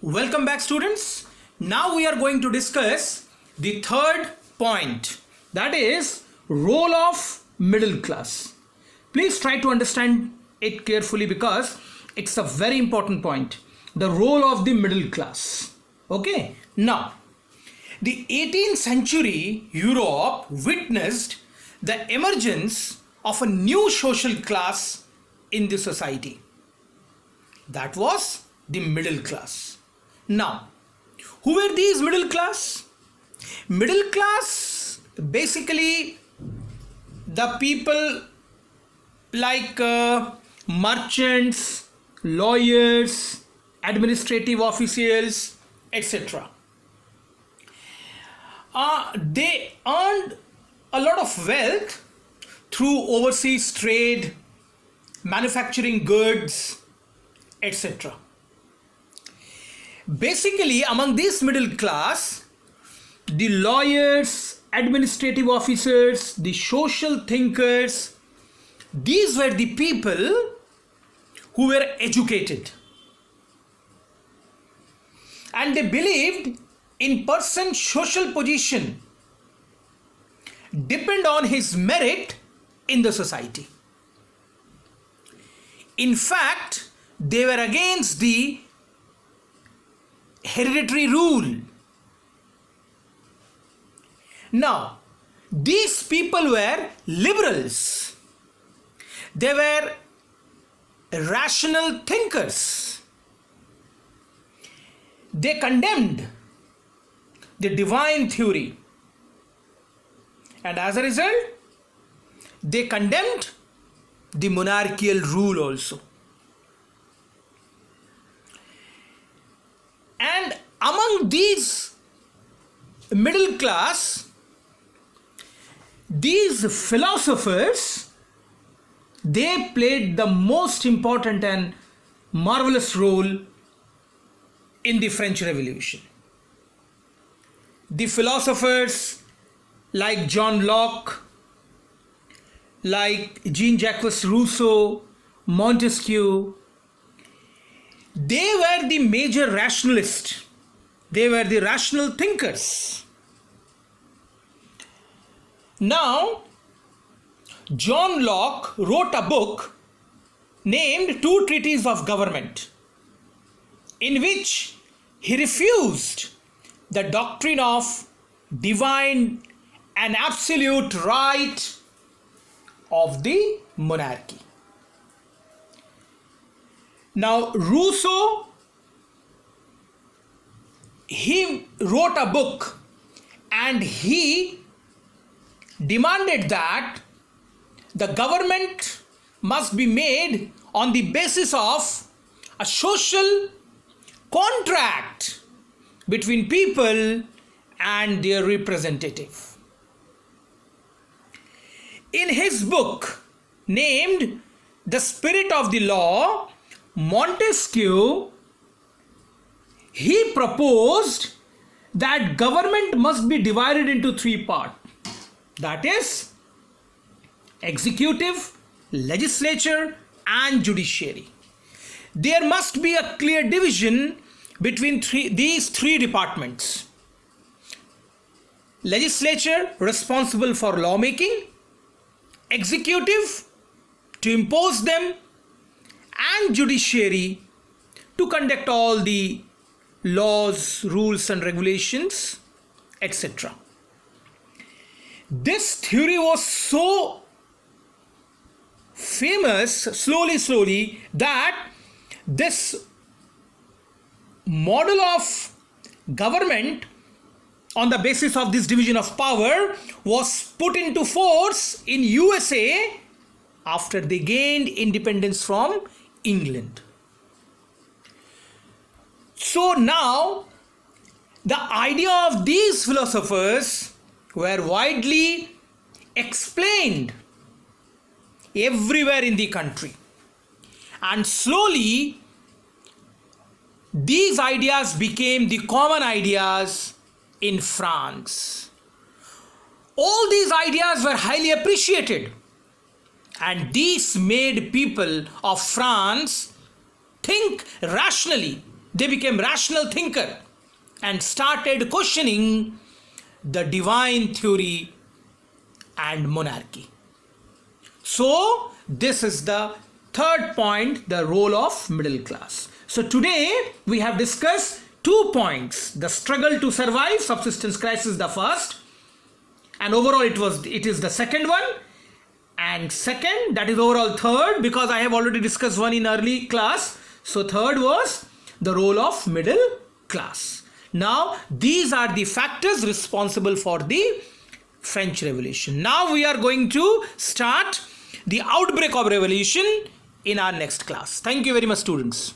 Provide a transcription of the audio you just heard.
Welcome back, students. Now we are going to discuss the third point, that is role of middle class. Please try to understand it carefully because it's a very important point. The role of the middle class. Okay. Now, the 18th century Europe witnessed the emergence of a new social class in the society. That was the middle class. Now, who were these middle class? Middle class, basically the people like merchants, lawyers, administrative officials, etc. They earned a lot of wealth through overseas trade, manufacturing goods, etc. Basically, among this middle class, the lawyers, administrative officers, the social thinkers, these were the people who were educated. And they believed in person's social position depend on his merit in the society. In fact, they were against the hereditary rule. Now, these people were liberals. They were rational thinkers. They condemned the divine theory. And as a result, they condemned the monarchical rule also. And among these middle class, these philosophers, they played the most important and marvelous role in the French Revolution. The philosophers like John Locke, like Jean-Jacques Rousseau, Montesquieu, they were the major rationalists. They were the rational thinkers. Now, John Locke wrote a book named Two Treatises of Government, in which he refused the doctrine of divine and absolute right of the monarchy. Now, Rousseau, he wrote a book and he demanded that the government must be made on the basis of a social contract between people and their representative. In his book named The Spirit of the Law, Montesquieu, he proposed that government must be divided into three parts. That is, executive, legislature, and judiciary. There must be a clear division between these three departments. Legislature responsible for lawmaking, executive to impose them, and judiciary to conduct all the laws, rules and regulations, etc. This theory was so famous slowly that this model of government on the basis of this division of power was put into force in USA after they gained independence from England. So now the idea of these philosophers were widely explained everywhere in the country, and slowly these ideas became the common ideas in France. All these ideas were highly appreciated, and these made people of France think rationally They became rational thinker and started questioning the divine theory and monarchy. So this is the third point, the role of middle class. So today we have discussed 2 points: the struggle to survive, subsistence crisis, the first, and overall it is the second one, and second, that is overall third, because I have already discussed one in early class. So third was the role of middle class. Now these are the factors responsible for the French Revolution. Now we are going to start the outbreak of revolution in our next class. Thank you very much, students.